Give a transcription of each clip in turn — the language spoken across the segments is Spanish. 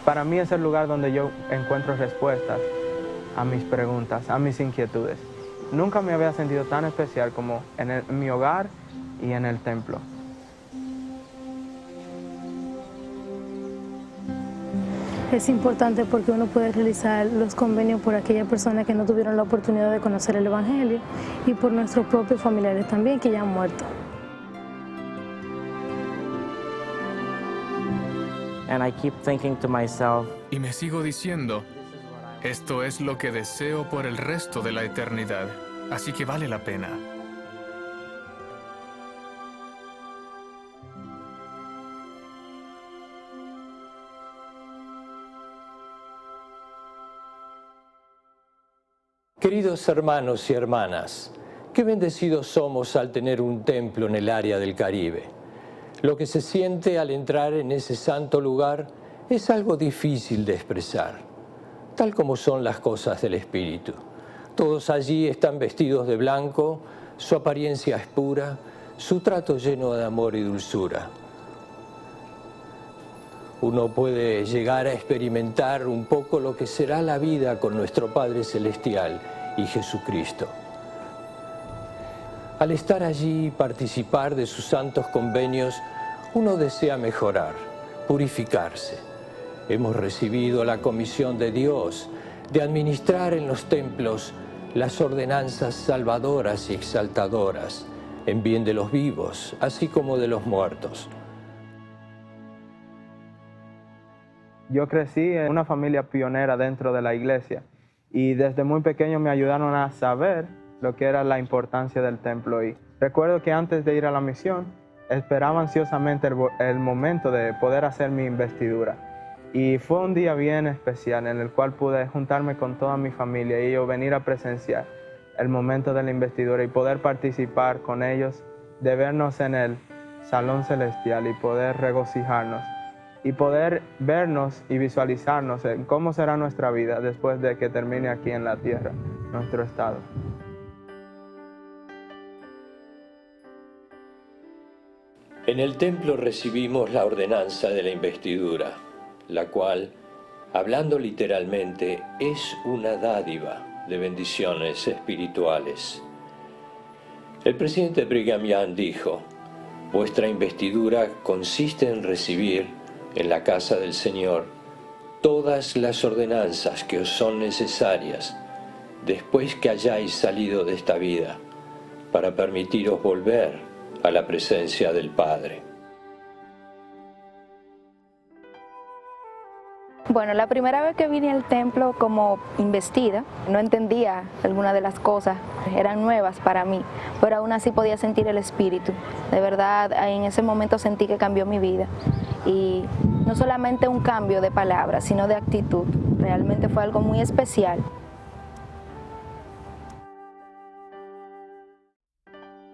Para mí es el lugar donde yo encuentro respuestas a mis preguntas, a mis inquietudes. Nunca me había sentido tan especial como en mi hogar y en el templo. Es importante porque uno puede realizar los convenios por aquellas personas que no tuvieron la oportunidad de conocer el Evangelio y por nuestros propios familiares también que ya han muerto. And I keep thinking to myself, Y me sigo diciendo, esto es lo que deseo por el resto de la eternidad, así que vale la pena. Queridos hermanos y hermanas, qué bendecidos somos al tener un templo en el área del Caribe. Lo que se siente al entrar en ese santo lugar es algo difícil de expresar, tal como son las cosas del Espíritu. Todos allí están vestidos de blanco, su apariencia es pura, su trato lleno de amor y dulzura. Uno puede llegar a experimentar un poco lo que será la vida con nuestro Padre Celestial y Jesucristo. Al estar allí y participar de sus santos convenios, uno desea mejorar, purificarse. Hemos recibido la comisión de Dios de administrar en los templos las ordenanzas salvadoras y exaltadoras, en bien de los vivos, así como de los muertos. Yo crecí en una familia pionera dentro de la iglesia y desde muy pequeño me ayudaron a saber lo que era la importancia del templo. Y recuerdo que antes de ir a la misión esperaba ansiosamente el momento de poder hacer mi investidura. Y fue un día bien especial en el cual pude juntarme con toda mi familia y yo venir a presenciar el momento de la investidura y poder participar con ellos, de vernos en el salón celestial y poder regocijarnos y poder vernos y visualizarnos en cómo será nuestra vida después de que termine aquí en la tierra, nuestro estado. En el templo recibimos la ordenanza de la investidura, la cual, hablando literalmente, es una dádiva de bendiciones espirituales. El presidente Brigham Young dijo: vuestra investidura consiste en recibir en la casa del Señor todas las ordenanzas que os son necesarias después que hayáis salido de esta vida, para permitiros volver a la presencia del Padre. Bueno, la primera vez que vine al templo como investida, no entendía algunas de las cosas, eran nuevas para mí, pero aún así podía sentir el Espíritu. De verdad, en ese momento sentí que cambió mi vida. Y no solamente un cambio de palabras, sino de actitud. Realmente fue algo muy especial.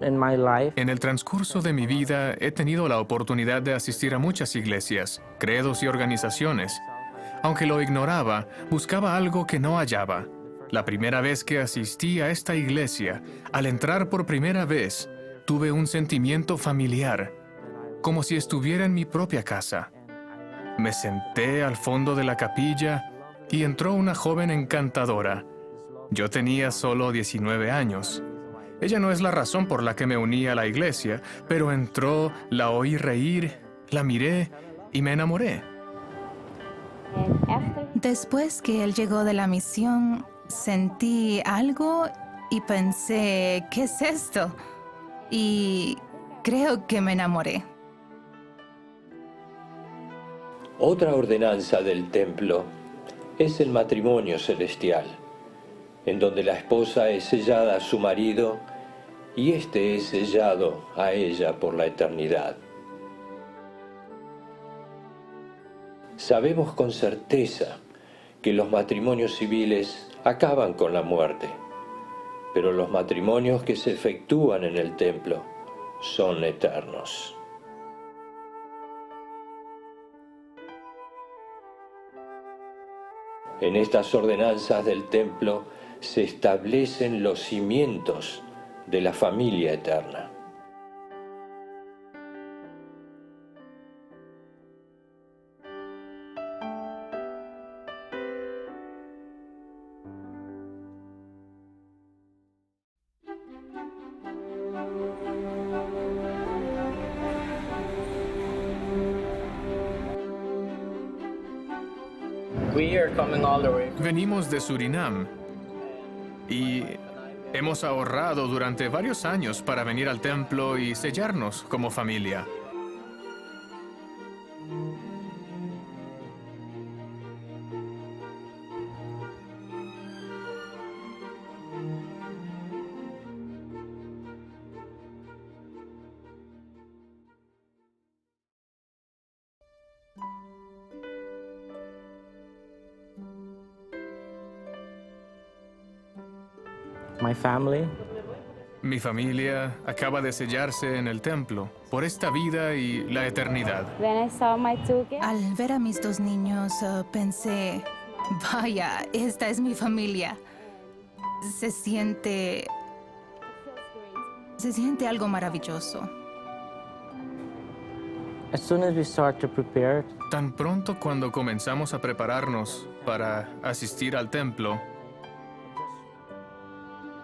En el transcurso de mi vida he tenido la oportunidad de asistir a muchas iglesias, credos y organizaciones. Aunque lo ignoraba, buscaba algo que no hallaba. La primera vez que asistí a esta iglesia, al entrar por primera vez, tuve un sentimiento familiar, como si estuviera en mi propia casa. Me senté al fondo de la capilla y entró una joven encantadora. Yo tenía solo 19 años. Ella no es la razón por la que me uní a la iglesia, pero entró, la oí reír, la miré y me enamoré. Después que él llegó de la misión, sentí algo y pensé, ¿qué es esto? Y creo que me enamoré. Otra ordenanza del templo es el matrimonio celestial, en donde la esposa es sellada a su marido y éste es sellado a ella por la eternidad. Sabemos con certeza que los matrimonios civiles acaban con la muerte, pero los matrimonios que se efectúan en el templo son eternos. En estas ordenanzas del templo se establecen los cimientos de la familia eterna. Venimos de Surinam y hemos ahorrado durante varios años para venir al templo y sellarnos como familia. My family, Mi familia acaba de sellarse en el templo por esta vida y la eternidad. Al ver a mis dos niños, pensé, vaya, esta es mi familia. Se siente algo maravilloso. as soon as we start to prepare, Tan pronto cuando comenzamos a prepararnos para asistir al templo,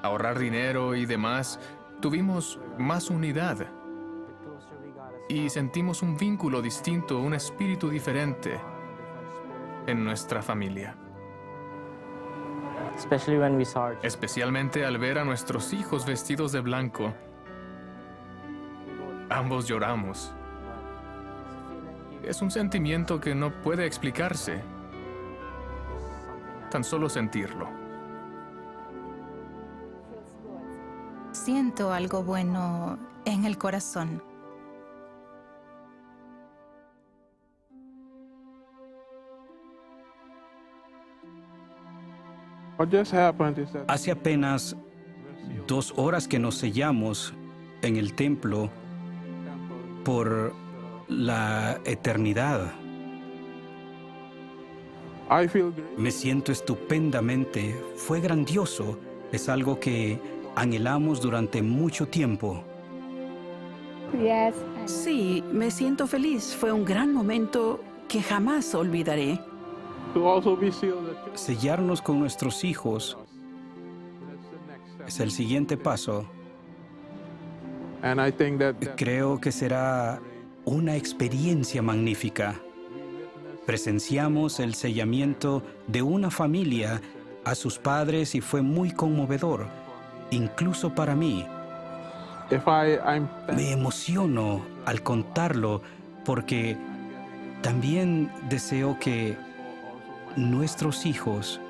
ahorrar dinero y demás, tuvimos más unidad y sentimos un vínculo distinto, un espíritu diferente en nuestra familia. especially when we saw Especialmente al ver a nuestros hijos vestidos de blanco. Ambos lloramos. Es un sentimiento que no puede explicarse. Tan solo sentirlo. Siento algo bueno en el corazón. Hace apenas 2 horas que nos sellamos en el templo por la eternidad. Me siento estupendamente. Fue grandioso. Es algo que anhelamos durante mucho tiempo. Sí, me siento feliz. Fue un gran momento que jamás olvidaré. Sellarnos con nuestros hijos es el siguiente paso. Creo que será una experiencia magnífica. Presenciamos el sellamiento de una familia a sus padres y fue muy conmovedor, incluso para mí. Me emociono al contarlo porque también deseo que nuestros hijos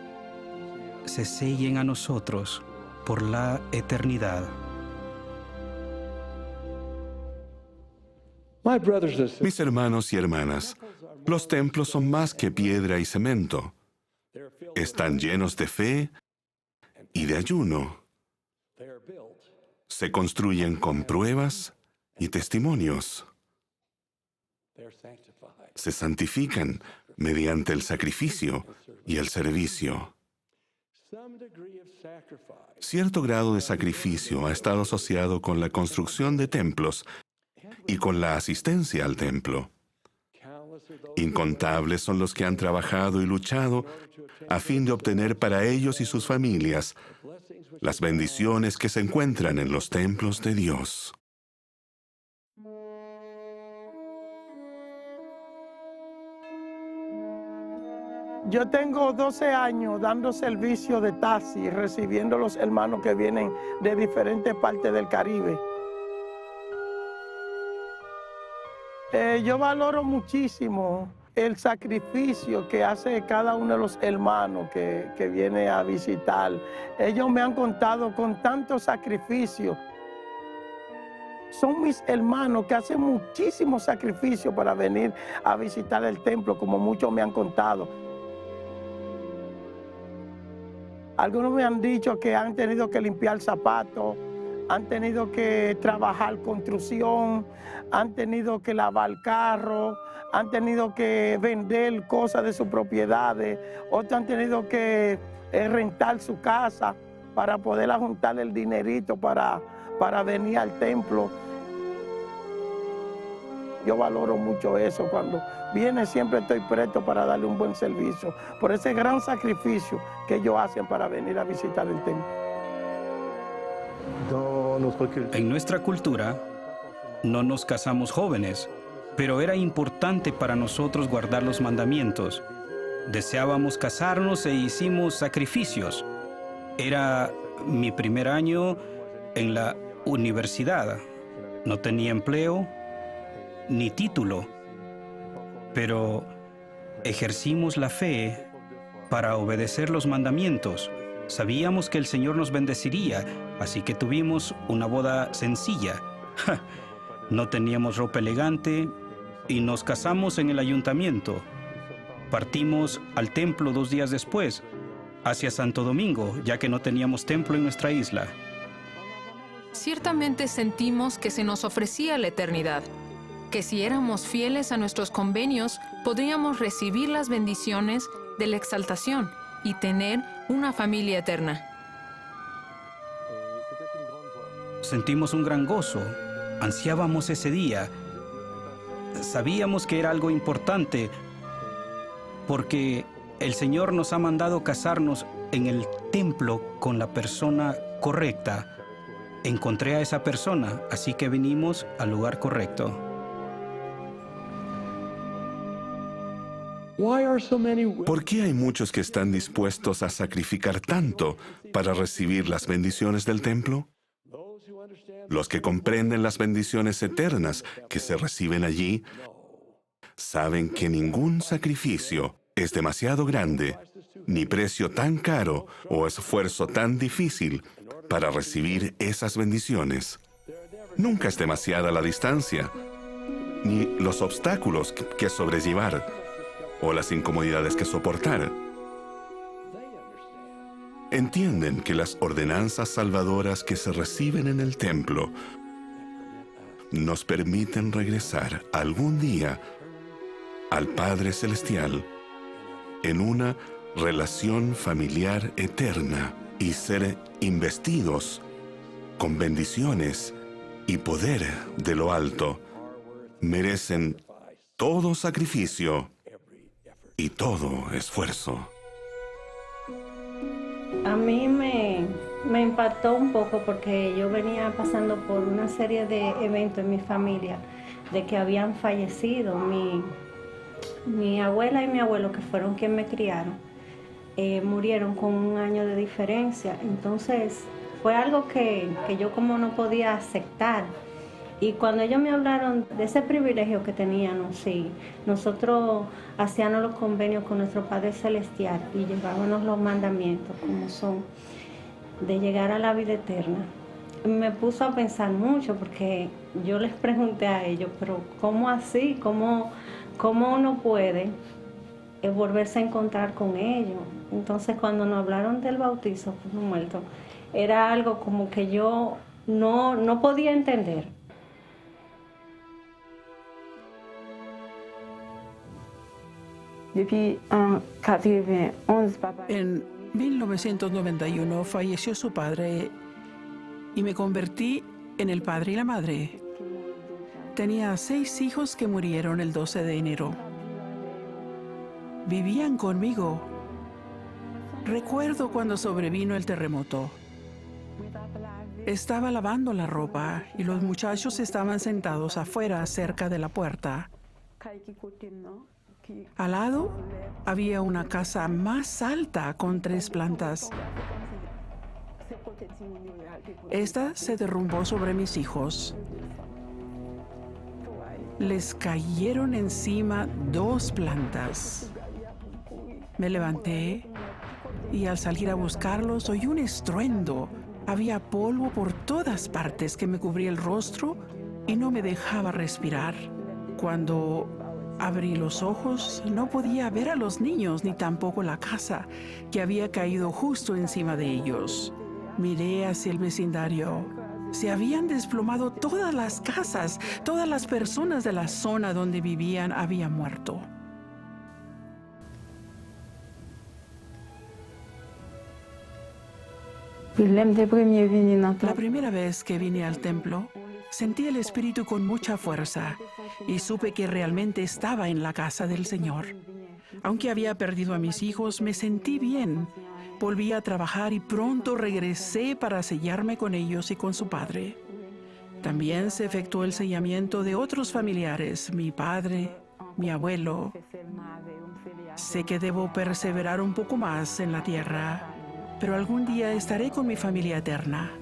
se sellen a nosotros por la eternidad. Mis hermanos y hermanas, los templos son más que piedra y cemento. Están llenos de fe y de ayuno. Se construyen con pruebas y testimonios. Se santifican mediante el sacrificio y el servicio. Cierto grado de sacrificio ha estado asociado con la construcción de templos y con la asistencia al templo. Incontables son los que han trabajado y luchado a fin de obtener para ellos y sus familias las bendiciones que se encuentran en los templos de Dios. Yo tengo 12 años dando servicio de taxi, recibiendo los hermanos que vienen de diferentes partes del Caribe. Yo valoro muchísimo el sacrificio que hace cada uno de los hermanos que viene a visitar. Ellos me han contado con tanto sacrificio. Son mis hermanos que hacen muchísimo sacrificio para venir a visitar el templo, como muchos me han contado. Algunos me han dicho que han tenido que limpiar zapatos, han tenido que trabajar construcción, han tenido que lavar carros, han tenido que vender cosas de sus propiedades, otros han tenido que rentar su casa para poder juntar el dinerito para venir al templo. Yo valoro mucho eso. Cuando viene siempre estoy presto para darle un buen servicio por ese gran sacrificio que ellos hacen para venir a visitar el templo. En nuestra cultura, no nos casamos jóvenes, pero era importante para nosotros guardar los mandamientos. Deseábamos casarnos e hicimos sacrificios. Era mi primer año en la universidad. No tenía empleo ni título, pero ejercimos la fe para obedecer los mandamientos. Sabíamos que el Señor nos bendeciría, así que tuvimos una boda sencilla. No teníamos ropa elegante y nos casamos en el ayuntamiento. Partimos al templo 2 días después, hacia Santo Domingo, ya que no teníamos templo en nuestra isla. Ciertamente sentimos que se nos ofrecía la eternidad, que si éramos fieles a nuestros convenios, podríamos recibir las bendiciones de la exaltación y tener una familia eterna. Sentimos un gran gozo, ansiábamos ese día. Sabíamos que era algo importante porque el Señor nos ha mandado casarnos en el templo con la persona correcta. Encontré a esa persona, así que vinimos al lugar correcto. ¿Por qué hay muchos que están dispuestos a sacrificar tanto para recibir las bendiciones del templo? Los que comprenden las bendiciones eternas que se reciben allí saben que ningún sacrificio es demasiado grande, ni precio tan caro o esfuerzo tan difícil para recibir esas bendiciones. Nunca es demasiada la distancia, ni los obstáculos que sobrellevar o las incomodidades que soportar. Entienden que las ordenanzas salvadoras que se reciben en el templo nos permiten regresar algún día al Padre Celestial en una relación familiar eterna y ser investidos con bendiciones y poder de lo alto. Merecen todo sacrificio y todo esfuerzo. A mí me impactó un poco porque yo venía pasando por una serie de eventos en mi familia de que habían fallecido. Mi abuela y mi abuelo, que fueron quienes me criaron, murieron con 1 año de diferencia. Entonces fue algo que yo como no podía aceptar. Y cuando ellos me hablaron de ese privilegio que teníamos, sí, nosotros hacíamos los convenios con nuestro Padre Celestial y llevábamos los mandamientos como son, de llegar a la vida eterna. Me puso a pensar mucho porque yo les pregunté a ellos, pero ¿cómo así? ¿Cómo uno puede volverse a encontrar con ellos? Entonces cuando nos hablaron del bautizo por los muertos, era algo como que yo no podía entender. En 1991 falleció su padre y me convertí en el padre y la madre. Tenía 6 hijos que murieron el 12 de enero. Vivían conmigo. Recuerdo cuando sobrevino el terremoto. Estaba lavando la ropa y los muchachos estaban sentados afuera cerca de la puerta. Al lado había una casa más alta con 3 plantas. Esta se derrumbó sobre mis hijos. Les cayeron encima 2 plantas. Me levanté y al salir a buscarlos oí un estruendo. Había polvo por todas partes que me cubría el rostro y no me dejaba respirar. Cuando abrí los ojos, no podía ver a los niños ni tampoco la casa, que había caído justo encima de ellos. Miré hacia el vecindario. Se habían desplomado todas las casas, todas las personas de la zona donde vivían habían muerto. La primera vez que vine al templo, sentí el Espíritu con mucha fuerza y supe que realmente estaba en la casa del Señor. Aunque había perdido a mis hijos, me sentí bien. Volví a trabajar y pronto regresé para sellarme con ellos y con su padre. También se efectuó el sellamiento de otros familiares, mi padre, mi abuelo. Sé que debo perseverar un poco más en la tierra, pero algún día estaré con mi familia eterna.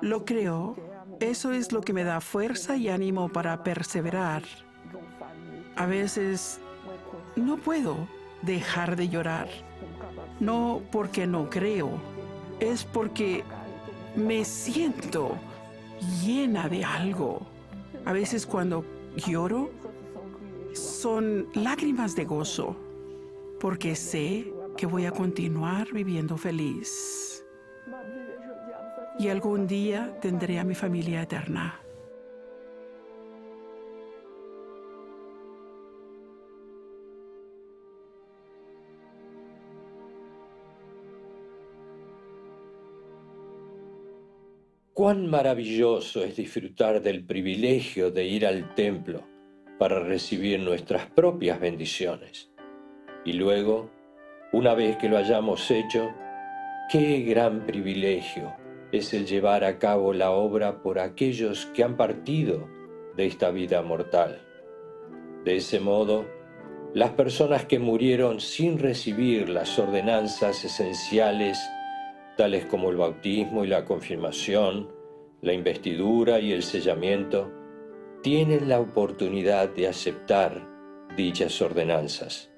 Lo creo. Eso es lo que me da fuerza y ánimo para perseverar. A veces no puedo dejar de llorar. No porque no creo, es porque me siento llena de algo. A veces cuando lloro, son lágrimas de gozo, porque sé que voy a continuar viviendo feliz. Y algún día tendré a mi familia eterna. Cuán maravilloso es disfrutar del privilegio de ir al templo para recibir nuestras propias bendiciones. Y luego, una vez que lo hayamos hecho, qué gran privilegio es el llevar a cabo la obra por aquellos que han partido de esta vida mortal. De ese modo, las personas que murieron sin recibir las ordenanzas esenciales, tales como el bautismo y la confirmación, la investidura y el sellamiento, tienen la oportunidad de aceptar dichas ordenanzas.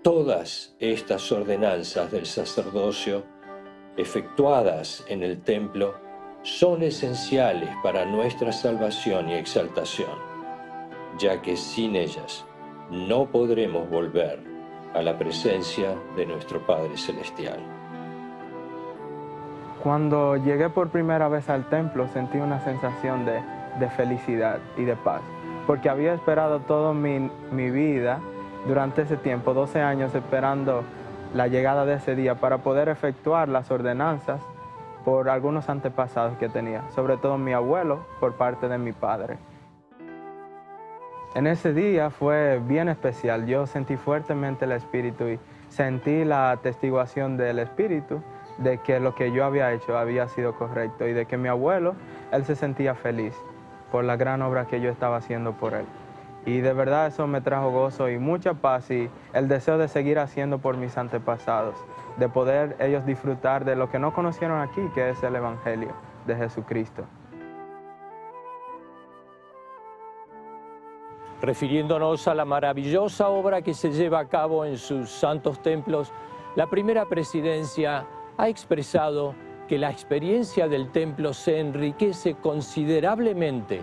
Todas estas ordenanzas del sacerdocio, efectuadas en el templo, son esenciales para nuestra salvación y exaltación, ya que sin ellas no podremos volver a la presencia de nuestro Padre Celestial. Cuando llegué por primera vez al templo sentí una sensación de felicidad y de paz, porque había esperado toda mi vida durante ese tiempo, 12 años esperando la llegada de ese día para poder efectuar las ordenanzas por algunos antepasados que tenía, sobre todo mi abuelo por parte de mi padre. En ese día fue bien especial, yo sentí fuertemente el Espíritu y sentí la atestiguación del Espíritu de que lo que yo había hecho había sido correcto y de que mi abuelo, él se sentía feliz por la gran obra que yo estaba haciendo por él. Y de verdad eso me trajo gozo y mucha paz y el deseo de seguir haciendo por mis antepasados, de poder ellos disfrutar de lo que no conocieron aquí, que es el Evangelio de Jesucristo. Refiriéndonos a la maravillosa obra que se lleva a cabo en sus santos templos, la primera presidencia ha expresado que la experiencia del templo se enriquece considerablemente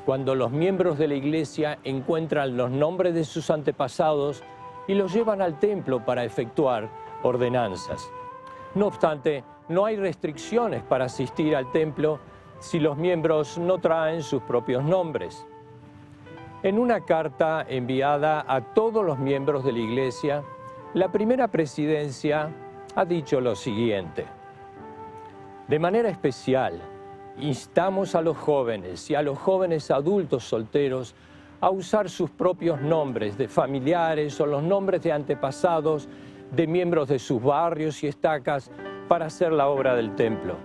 cuando los miembros de la Iglesia encuentran los nombres de sus antepasados y los llevan al templo para efectuar ordenanzas. No obstante, no hay restricciones para asistir al templo si los miembros no traen sus propios nombres. En una carta enviada a todos los miembros de la Iglesia, la primera presidencia ha dicho lo siguiente: de manera especial, instamos a los jóvenes y a los jóvenes adultos solteros a usar sus propios nombres de familiares o los nombres de antepasados de miembros de sus barrios y estacas para hacer la obra del templo.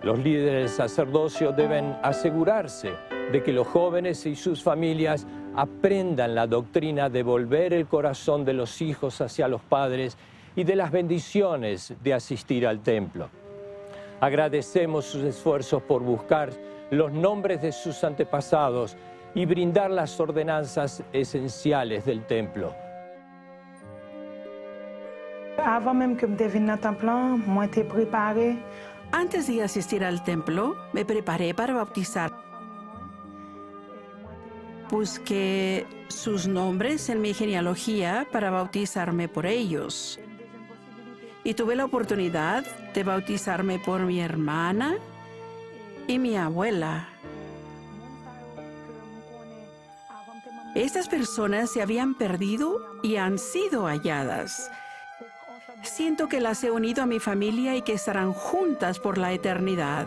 Los líderes del sacerdocio deben asegurarse de que los jóvenes y sus familias aprendan la doctrina de volver el corazón de los hijos hacia los padres y de las bendiciones de asistir al templo. Agradecemos sus esfuerzos por buscar los nombres de sus antepasados y brindar las ordenanzas esenciales del templo. Antes de asistir al templo, me preparé para bautizar. Busqué sus nombres en mi genealogía para bautizarme por ellos. Y tuve la oportunidad de bautizarme por mi hermana y mi abuela. Estas personas se habían perdido y han sido halladas. Siento que las he unido a mi familia y que estarán juntas por la eternidad.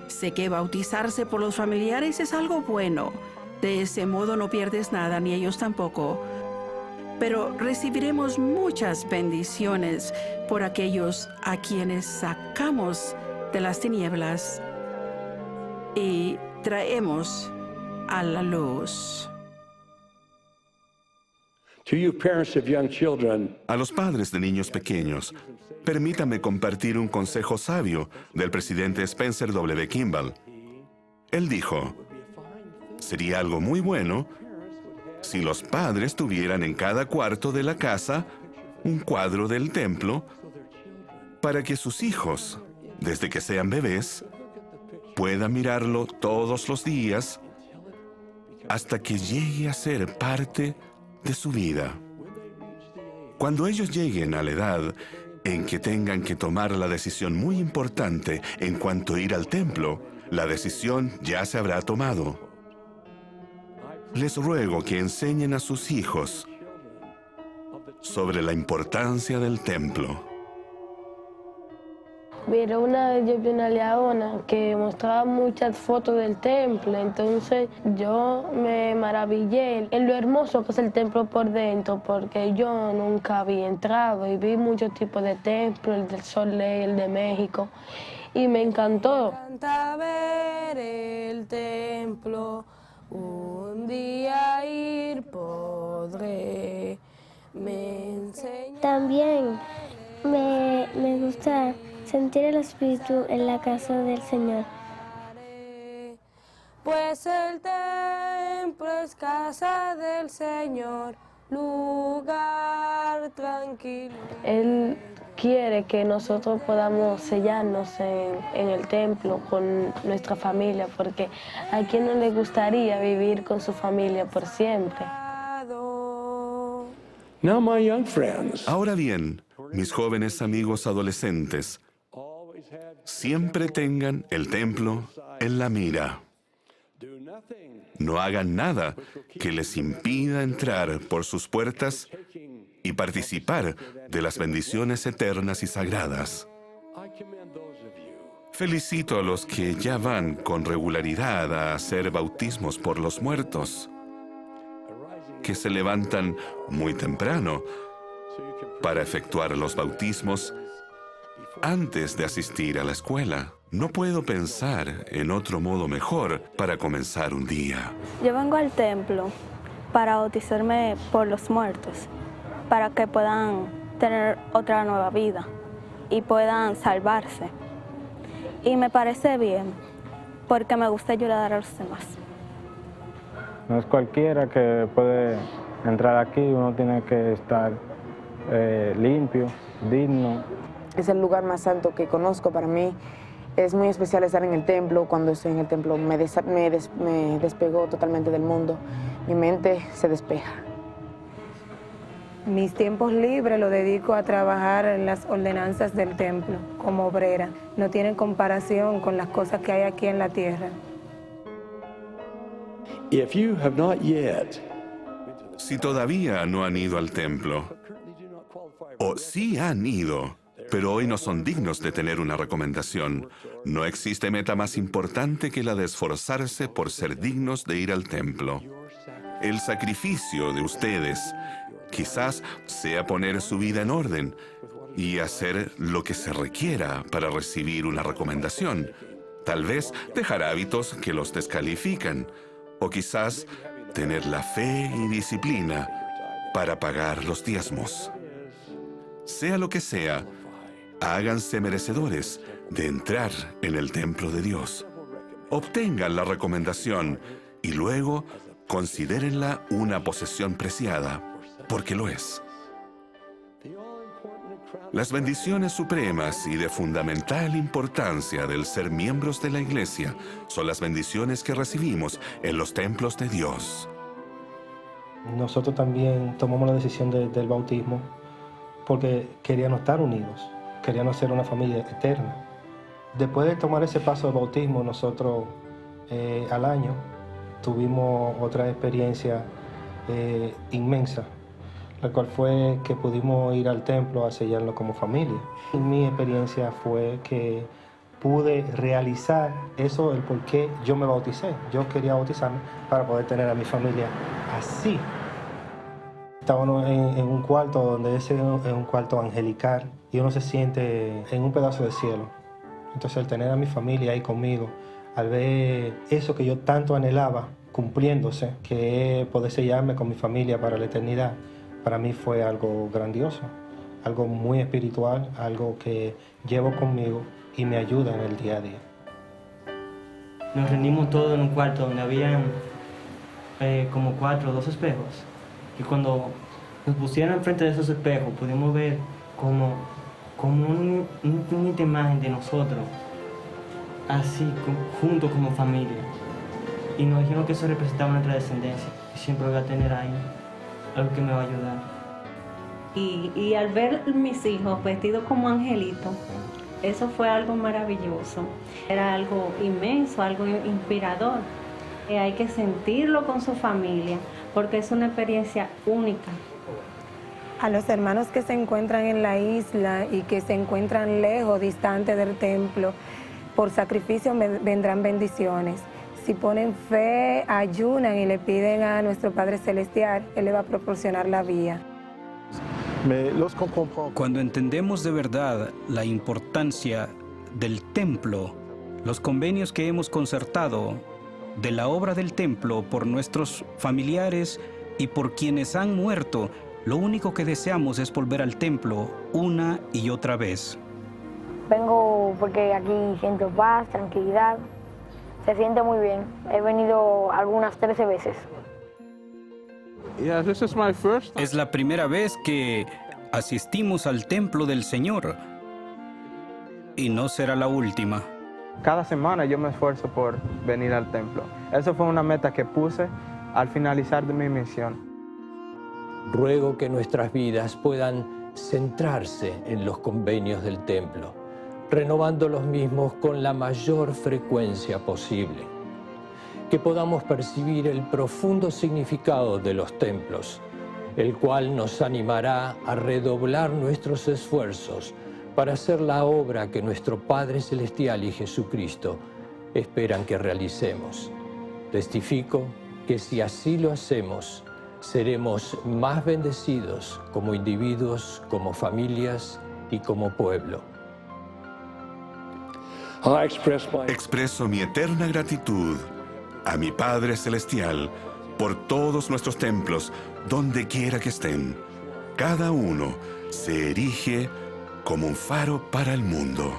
Sé que bautizarse por los familiares es algo bueno. De ese modo no pierdes nada, ni ellos tampoco. Pero recibiremos muchas bendiciones por aquellos a quienes sacamos de las tinieblas y traemos a la luz. A los padres de niños pequeños, permítame compartir un consejo sabio del presidente Spencer W. Kimball. Él dijo, sería algo muy bueno si los padres tuvieran en cada cuarto de la casa un cuadro del templo para que sus hijos, desde que sean bebés, puedan mirarlo todos los días hasta que llegue a ser parte de su vida. Cuando ellos lleguen a la edad en que tengan que tomar la decisión muy importante en cuanto a ir al templo, la decisión ya se habrá tomado. Les ruego que enseñen a sus hijos sobre la importancia del templo. Mira, una vez yo vi una leona que mostraba muchas fotos del templo, entonces yo me maravillé en lo hermoso que es el templo por dentro, porque yo nunca había entrado y vi muchos tipos de templos, el del Sol Lake, el de México, y me encantó. Me encanta ver el templo, un día ir podré, me enseña. También me gusta sentir el Espíritu en la casa del Señor. Pues el templo es casa del Señor, lugar tranquilo. Él quiere que nosotros podamos sellarnos en el templo con nuestra familia, porque a quien no le gustaría vivir con su familia por siempre. Ahora bien, mis jóvenes amigos adolescentes, siempre tengan el templo en la mira. No hagan nada que les impida entrar por sus puertas y participar de las bendiciones eternas y sagradas. Felicito a los que ya van con regularidad a hacer bautismos por los muertos, que se levantan muy temprano para efectuar los bautismos antes de asistir a la escuela. No puedo pensar en otro modo mejor para comenzar un día. Yo vengo al templo para bautizarme por los muertos, para que puedan tener otra nueva vida y puedan salvarse. Y me parece bien, porque me gusta ayudar a los demás. No es cualquiera que puede entrar aquí, uno tiene que estar limpio, digno. Es el lugar más santo que conozco para mí. Es muy especial estar en el templo. Cuando estoy en el templo me despego totalmente del mundo. Mi mente se despeja. Mis tiempos libres los dedico a trabajar en las ordenanzas del templo como obrera. No tienen comparación con las cosas que hay aquí en la tierra. Si todavía no han ido al templo, o sí han ido, pero hoy no son dignos de tener una recomendación, no existe meta más importante que la de esforzarse por ser dignos de ir al templo. El sacrificio de ustedes quizás sea poner su vida en orden y hacer lo que se requiera para recibir una recomendación. Tal vez dejar hábitos que los descalifican, o quizás tener la fe y disciplina para pagar los diezmos. Sea lo que sea, háganse merecedores de entrar en el templo de Dios. Obtengan la recomendación y luego considérenla una posesión preciada, porque lo es. Las bendiciones supremas y de fundamental importancia del ser miembros de la Iglesia son las bendiciones que recibimos en los templos de Dios. Nosotros también tomamos la decisión del bautismo porque queríamos estar unidos, queríamos ser una familia eterna. Después de tomar ese paso del bautismo, nosotros al año tuvimos otra experiencia inmensa, la cual fue que pudimos ir al templo a sellarlo como familia. Y mi experiencia fue que pude realizar eso, el por qué yo me bauticé. Yo quería bautizarme para poder tener a mi familia así. Estábamos en un cuarto donde ese es un cuarto angelical y uno se siente en un pedazo de cielo. Entonces, el tener a mi familia ahí conmigo, al ver eso que yo tanto anhelaba cumpliéndose, que es poder sellarme con mi familia para la eternidad, para mí fue algo grandioso, algo muy espiritual, algo que llevo conmigo y me ayuda en el día a día. Nos reunimos todos en un cuarto donde habían como 4 o 2 espejos. Y cuando nos pusieron enfrente de esos espejos, pudimos ver como una imagen de nosotros, así, juntos como familia. Y nos dijeron que eso representaba nuestra descendencia. Y siempre voy a tener ahí algo que me va a ayudar. Y al ver mis hijos vestidos como angelitos, eso fue algo maravilloso. Era algo inmenso, algo inspirador. Hay que sentirlo con su familia, porque es una experiencia única. A los hermanos que se encuentran en la isla y que se encuentran lejos, distantes del templo, por sacrificio vendrán bendiciones. Si ponen fe, ayunan y le piden a nuestro Padre Celestial, Él le va a proporcionar la vía. Cuando entendemos de verdad la importancia del templo, los convenios que hemos concertado de la obra del templo por nuestros familiares y por quienes han muerto, lo único que deseamos es volver al templo una y otra vez. Vengo porque aquí siento paz, tranquilidad, se siente muy bien. He venido algunas 13 veces. Es la primera vez que asistimos al templo del Señor y no será la última. Cada semana yo me esfuerzo por venir al templo. Eso fue una meta que puse al finalizar de mi misión. Ruego que nuestras vidas puedan centrarse en los convenios del templo, renovando los mismos con la mayor frecuencia posible. Que podamos percibir el profundo significado de los templos, el cual nos animará a redoblar nuestros esfuerzos para hacer la obra que nuestro Padre Celestial y Jesucristo esperan que realicemos. Testifico que si así lo hacemos, seremos más bendecidos como individuos, como familias y como pueblo. Expreso mi eterna gratitud a mi Padre Celestial por todos nuestros templos, donde quiera que estén. Cada uno se erige como un faro para el mundo.